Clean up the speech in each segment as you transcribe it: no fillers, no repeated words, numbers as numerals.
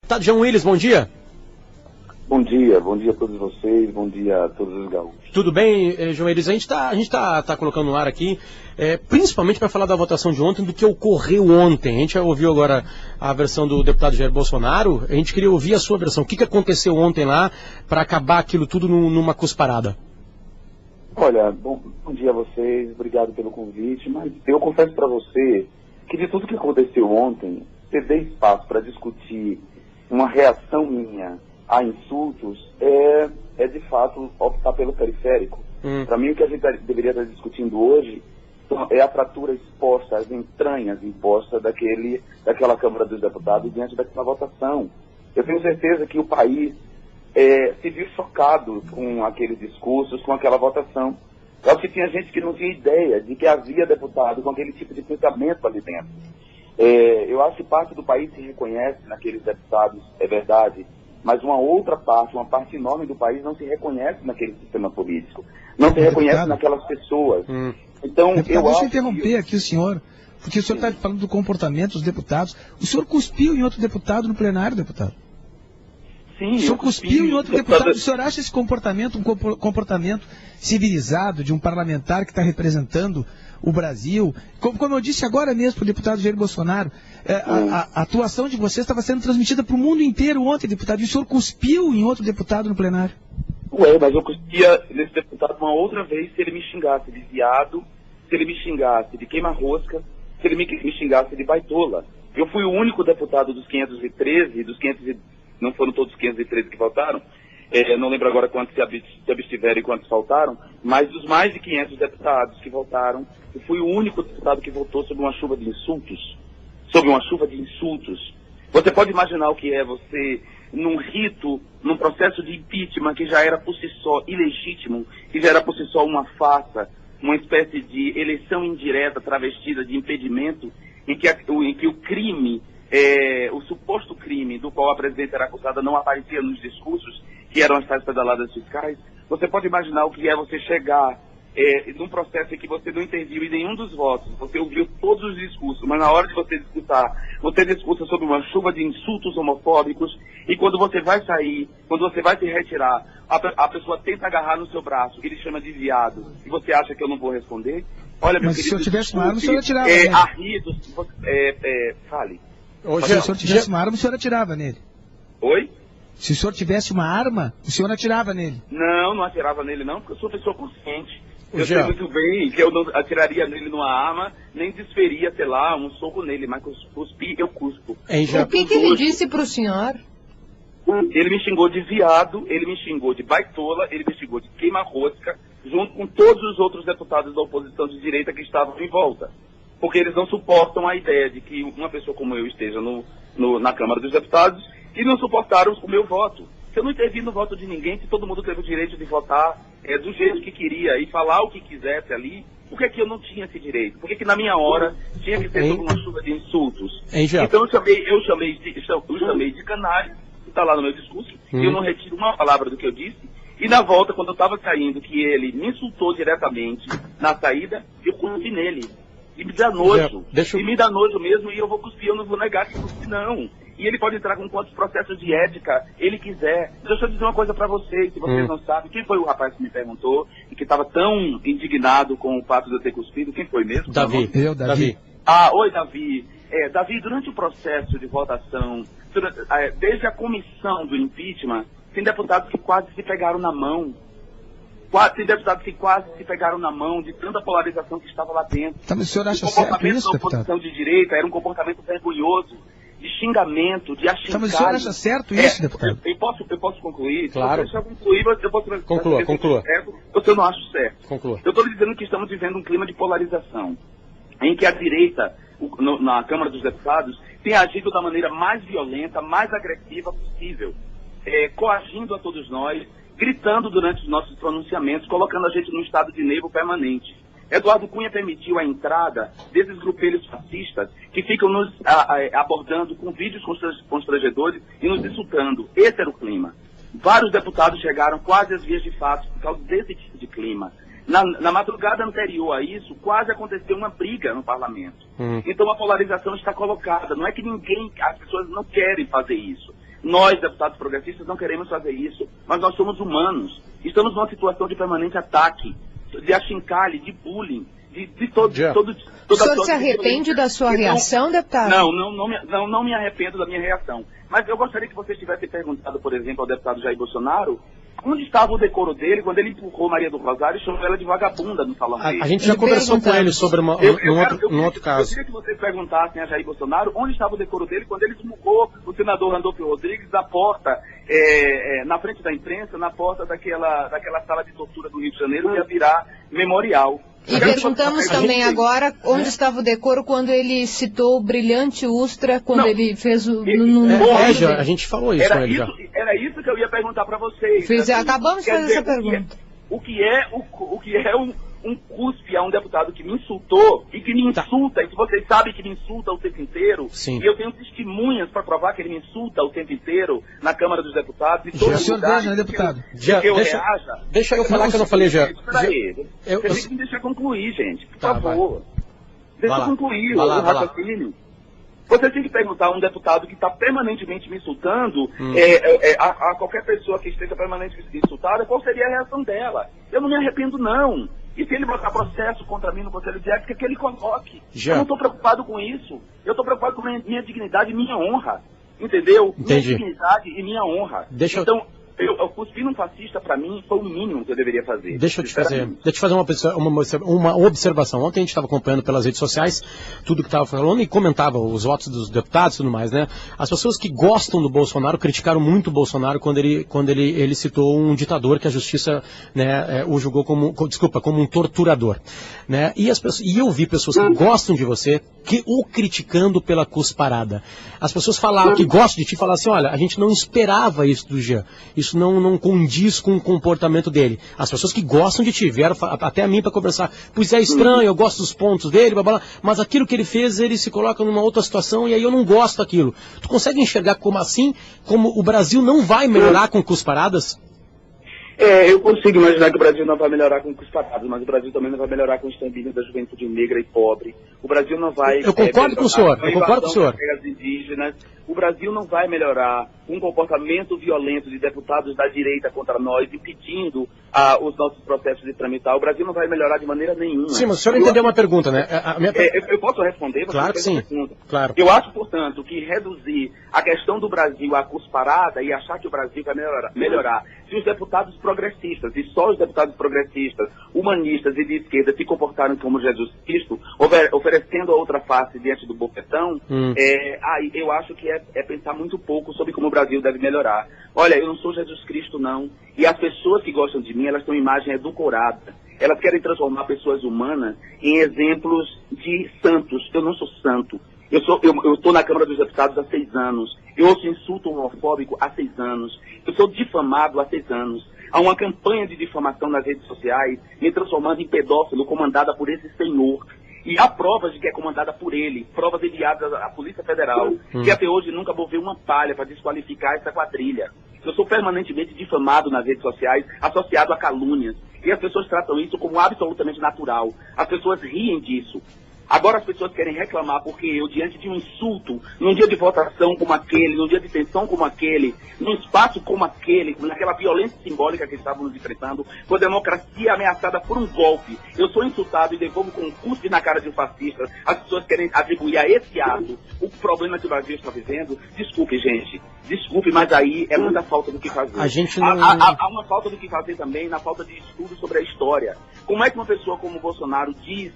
Tá, João Willis, bom dia. Bom dia a todos vocês, bom dia a todos os gaúchos. Tudo bem, João Willis? A gente tá colocando no ar aqui, principalmente para falar da votação de ontem, do que ocorreu ontem. A gente ouviu agora a versão do deputado Jair Bolsonaro, a gente queria ouvir a sua versão. O que aconteceu ontem lá para acabar aquilo tudo numa cusparada? Olha, bom dia a vocês, obrigado pelo convite, mas eu confesso para você que de tudo que aconteceu ontem, ceder espaço para discutir uma reação minha a insultos é de fato optar pelo periférico. Para mim, o que a gente deveria estar discutindo hoje é a fratura exposta, as entranhas impostas daquela Câmara dos Deputados diante daquela votação. Eu tenho certeza que o país se viu chocado com aqueles discursos, com aquela votação. Só que tinha gente que não tinha ideia de que havia deputado com aquele tipo de pensamento ali dentro. Eu acho que parte do país se reconhece naqueles deputados, é verdade, mas uma outra parte, uma parte enorme do país não se reconhece naquele sistema político, não se reconhece naquelas pessoas. Então, deputado, deixa eu interromper aqui o senhor, porque o senhor está falando do comportamento dos deputados. O senhor cuspiu em outro deputado no plenário, deputado? Sim, o senhor cuspiu em outro deputado. O senhor acha esse comportamento um comportamento civilizado de um parlamentar que está representando o Brasil? Como eu disse agora mesmo para o deputado Jair Bolsonaro, a atuação de vocês estava sendo transmitida para o mundo inteiro ontem, deputado, e o senhor cuspiu em outro deputado no plenário. Mas eu cuspia nesse deputado uma outra vez se ele me xingasse de viado, se ele me xingasse de queima-rosca, se ele me xingasse de baitola. Eu fui o único deputado dos 513, não foram todos os 513 que votaram, não lembro agora quantos se abstiveram e quantos faltaram, mas dos mais de 500 deputados que votaram, eu fui o único deputado que votou sobre uma chuva de insultos. Você pode imaginar o que é você, num rito, num processo de impeachment que já era por si só ilegítimo, que já era por si só uma farsa, uma espécie de eleição indireta travestida de impedimento, em que o crime, o suposto crime do qual a presidenta era acusada não aparecia nos discursos, que eram as tais pedaladas fiscais. Você pode imaginar o que é você chegar num processo em que você não interviu em nenhum dos votos, você ouviu todos os discursos, mas na hora de você discursar, você discursa sobre uma chuva de insultos homofóbicos, e quando você vai sair, quando você vai se retirar, a pessoa tenta agarrar no seu braço, ele chama de viado, e você acha que eu não vou responder? Olha, meu mas querido, se eu tivesse uma arma, o senhor atirava fale. Se o senhor tivesse uma arma, o senhor atirava nele. Oi? Se o senhor tivesse uma arma, o senhor atirava nele. Não atirava nele não, porque eu sou pessoa consciente. Eu sei muito bem que eu não atiraria nele numa arma, nem desferia, sei lá, um soco nele, mas cuspir, eu cuspo. O que ele disse pro senhor? Ele me xingou de viado, ele me xingou de baitola, ele me xingou de queima-rosca, junto com todos os outros deputados da oposição de direita que estavam em volta. Porque eles não suportam a ideia de que uma pessoa como eu esteja na Câmara dos Deputados e não suportaram o meu voto. Se eu não intervir no voto de ninguém, se todo mundo teve o direito de votar do jeito que queria e falar o que quisesse ali, por que eu não tinha esse direito? Por que na minha hora tinha que ser sobre uma chuva de insultos? Então eu chamei de canalha, que está lá no meu discurso, e eu não retiro uma palavra do que eu disse, e na volta, quando eu estava saindo, que ele me insultou diretamente na saída, eu cuspi nele. E me dá nojo. E me dá nojo mesmo, e eu vou cuspir, eu não vou negar que cuspi, não. E ele pode entrar com quantos processos de ética ele quiser. Deixa eu dizer uma coisa pra vocês, se vocês não sabem. Quem foi o rapaz que me perguntou e que estava tão indignado com o fato de eu ter cuspido? Quem foi mesmo? Davi. Davi. Oi, Davi. Davi, durante o processo de votação, desde a comissão do impeachment, tem deputados que quase se pegaram na mão. Tem deputados que quase se pegaram na mão de tanta polarização que estava lá dentro. Então, o senhor acha certo isso, deputado? O comportamento da oposição de direita era um comportamento vergonhoso, de xingamento, de achincalho. Então, mas o senhor acha certo isso, deputado? Eu posso concluir? Claro. Deixa eu concluir, mas eu posso... Conclua. Eu não acho certo. Conclua. Eu estou dizendo que estamos vivendo um clima de polarização, em que a direita, na Câmara dos Deputados, tem agido da maneira mais violenta, mais agressiva possível, coagindo a todos nós, gritando durante os nossos pronunciamentos, colocando a gente num estado de nervo permanente. Eduardo Cunha permitiu a entrada desses grupelhos fascistas que ficam nos abordando com vídeos constrangedores e nos insultando. Esse era o clima. Vários deputados chegaram quase às vias de fato por causa desse tipo de clima. Na madrugada anterior a isso, quase aconteceu uma briga no parlamento. Então a polarização está colocada. Não é que as pessoas não querem fazer isso. Nós, deputados progressistas, não queremos fazer isso, mas nós somos humanos. Estamos numa situação de permanente ataque, de achincalhe, de bullying, de todo... O senhor se arrepende da sua reação, deputado? Não me arrependo da minha reação. Mas eu gostaria que vocês tivessem perguntado, por exemplo, ao deputado Jair Bolsonaro, onde estava o decoro dele quando ele empurrou Maria do Rosário e chamou ela de vagabunda no salão dele? A gente já conversou com ele sobre um outro caso. Eu queria que vocês perguntassem a Jair Bolsonaro onde estava o decoro dele quando ele empurrou o senador Randolfo Rodrigues da porta, na frente da imprensa, na porta daquela sala de tortura do Rio de Janeiro, que ia virar memorial. E perguntamos também agora onde estava o decoro quando ele citou o brilhante Ustra, quando ele fez o... A gente falou isso com ele já. Era isso que eu ia perguntar para vocês. Acabamos de fazer essa pergunta. O que é um cuspe a um deputado que me insultou e que me insulta, e que vocês sabem que me insulta o tempo inteiro, Sim. E eu tenho testemunhas para provar que ele me insulta o tempo inteiro na Câmara dos Deputados e todo lugar deputado. Deixa eu falar que eu não falei já. Você tem que me deixar concluir, gente, por favor. Deixa eu concluir o raciocínio. Você tem que perguntar a um deputado que está permanentemente me insultando, a qualquer pessoa que esteja permanentemente insultada, qual seria a reação dela? Eu não me arrependo, não. E se ele botar processo contra mim no Conselho de Ética, que ele coloque. Eu não estou preocupado com isso. Eu estou preocupado com minha dignidade e minha honra. Entendeu? Entendi. Minha dignidade e minha honra. Então, eu cuspir num fascista, para mim, foi o mínimo que eu deveria fazer. Deixa eu te fazer uma observação. Ontem a gente estava acompanhando pelas redes sociais tudo que estava falando e comentava os votos dos deputados e tudo mais, né? As pessoas que gostam do Bolsonaro criticaram muito o Bolsonaro quando ele citou um ditador que a justiça, né, o julgou como um torturador, né? E eu vi pessoas que gostam de você o criticando pela cusparada. As pessoas falavam que gostam de ti, falavam assim, olha, a gente não esperava isso do Jean. Isso não condiz com o comportamento dele. As pessoas que gostam de ti vieram até a mim para conversar. Pois é estranho, eu gosto dos pontos dele, blá, blá, mas aquilo que ele fez, ele se coloca numa outra situação e aí eu não gosto daquilo. Tu consegue enxergar como assim, como o Brasil não vai melhorar com cusparadas? Eu consigo imaginar que o Brasil não vai melhorar com cusparadas, mas o Brasil também não vai melhorar com o extermínio da juventude negra e pobre. O Brasil não vai... Eu concordo com o senhor, eu concordo com o senhor. Indígenas. O Brasil não vai melhorar um comportamento violento de deputados da direita contra nós, impedindo os nossos processos de tramitar. O Brasil não vai melhorar de maneira nenhuma. Sim, mas o senhor entendeu uma pergunta, né? Eu posso responder? Claro que sim. Claro. Eu acho, portanto, que reduzir a questão do Brasil à cusparada e achar que o Brasil vai melhorar se os deputados progressistas, e só os deputados progressistas, humanistas e de esquerda se comportaram como Jesus Cristo, oferecendo a outra face diante do bofetão, aí eu acho que é pensar muito pouco sobre como o Brasil deve melhorar. Olha, eu não sou Jesus Cristo, não. E as pessoas que gostam de mim, elas têm uma imagem edulcorada. Elas querem transformar pessoas humanas em exemplos de santos. Eu não sou santo. Eu estou na Câmara dos Deputados há 6 anos. Eu ouço insulto homofóbico há 6 anos. Eu sou difamado há 6 anos. Há uma campanha de difamação nas redes sociais me transformando em pedófilo comandada por esse senhor. E há provas de que é comandada por ele, provas enviadas à Polícia Federal, que até hoje nunca moveu uma palha para desqualificar essa quadrilha. Eu sou permanentemente difamado nas redes sociais, associado a calúnias. E as pessoas tratam isso como absolutamente natural. As pessoas riem disso. Agora as pessoas querem reclamar porque eu, diante de um insulto, num dia de votação como aquele, num dia de tensão como aquele, num espaço como aquele, naquela violência simbólica que estávamos enfrentando, com a democracia ameaçada por um golpe, eu sou insultado e devolvo com um cuspe na cara de um fascista. As pessoas querem atribuir a esse ato o problema que o Brasil está vivendo. Desculpe, gente. Desculpe, mas aí é muita falta do que fazer. A gente não... há uma falta do que fazer também na falta de estudo sobre a história. Como é que uma pessoa como o Bolsonaro diz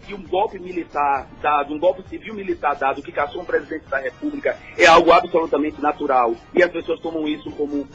que um golpe militar dado, um golpe civil militar dado, que caçou um presidente da República, é algo absolutamente natural, e as pessoas tomam isso como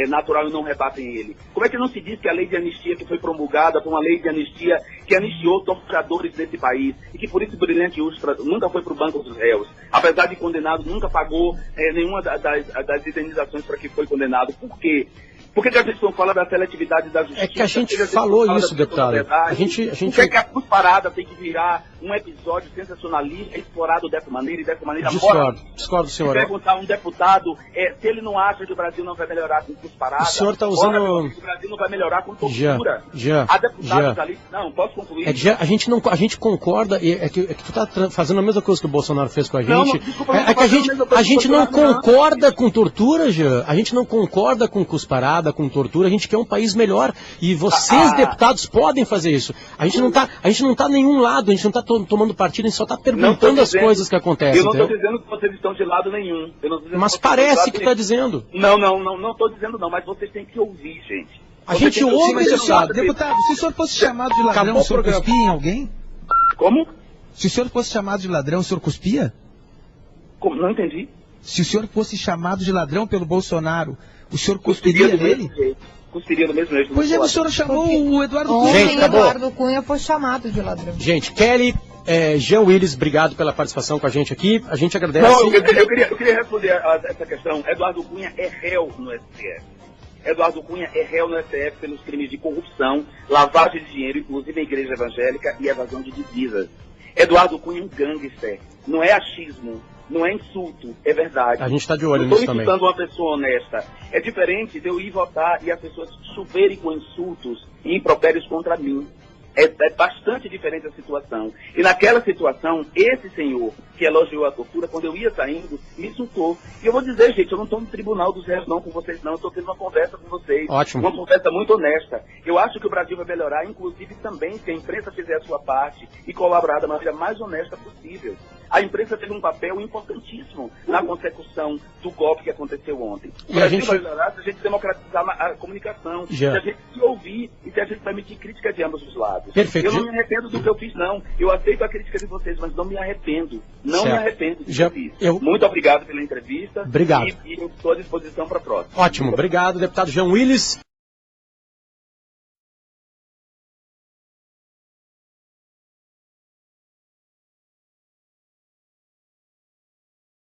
natural e não rebatem ele? Como é que não se diz que a lei de anistia que foi promulgada foi uma lei de anistia que anistiou torturadores desse país, e que por isso o brilhante Ustra nunca foi para o banco dos réus, apesar de condenado, nunca pagou nenhuma das indenizações para que foi condenado? Por quê? Por que a gente não fala da seletividade da justiça? É que a gente falou isso, deputado. Por que a Cusparada tem que virar um episódio sensacionalista, explorado dessa maneira e dessa maneira? Discordo, senhor. Perguntar a um deputado se ele não acha que o Brasil não vai melhorar com Cusparada. O senhor está usando... O Brasil não vai melhorar com tortura. Há deputados ali... Não, posso concluir? A gente concorda, é que tu está fazendo a mesma coisa que o Bolsonaro fez com a gente. Desculpa, a gente não concorda com tortura, Jean. A gente não concorda com Cusparada, com tortura, a gente quer um país melhor e vocês, deputados, podem fazer isso. A gente não tá nenhum lado, a gente não está tomando partido, a gente só está perguntando as coisas que acontecem. Eu não estou dizendo que vocês estão de lado nenhum. Mas parece que está dizendo. Não estou dizendo não, mas vocês têm que ouvir, gente. A gente ouve, deputado, se o senhor fosse chamado de ladrão, o senhor cuspia em alguém? Como? Se o senhor fosse chamado de ladrão, o senhor cuspia? Como? Não entendi. Se o senhor fosse chamado de ladrão pelo Bolsonaro, o senhor cuspiria nele? Cuspiria do mesmo jeito. Pois é, o senhor chamou o Eduardo Cunha. Ontem o Eduardo Cunha foi chamado de ladrão. Gente, Kelly, Jean Willis, obrigado pela participação com a gente aqui. A gente agradece. Não, eu queria responder a essa questão. Eduardo Cunha é réu no STF. Eduardo Cunha é réu no STF pelos crimes de corrupção, lavagem de dinheiro, inclusive a igreja evangélica e evasão de divisas. Eduardo Cunha é um gangster. Não é achismo. Não é insulto, é verdade. A gente está de olho nisso também. Estou insultando uma pessoa honesta. É diferente de eu ir votar e as pessoas choverem com insultos e impropérios contra mim. É bastante diferente a situação. E naquela situação, esse senhor que elogiou a tortura, quando eu ia saindo, me insultou. E eu vou dizer, gente, eu não estou no tribunal dos réus não com vocês não, eu estou tendo uma conversa com vocês. Ótimo. Uma conversa muito honesta. Eu acho que o Brasil vai melhorar, inclusive também se a imprensa fizer a sua parte e colaborar da maneira mais honesta possível. A imprensa teve um papel importantíssimo na consecução do golpe que aconteceu ontem. O Brasil vai melhorar se a gente democratizar a comunicação, se a gente se ouvir e se a gente permitir crítica de ambos os lados. Perfeito. Eu não me arrependo do que eu fiz, não. Eu aceito a crítica de vocês, mas não me arrependo. Não me arrependo do que eu fiz. Muito obrigado pela entrevista. Obrigado. E eu estou à disposição para a próxima. Ótimo. Obrigado, deputado Jean Willis.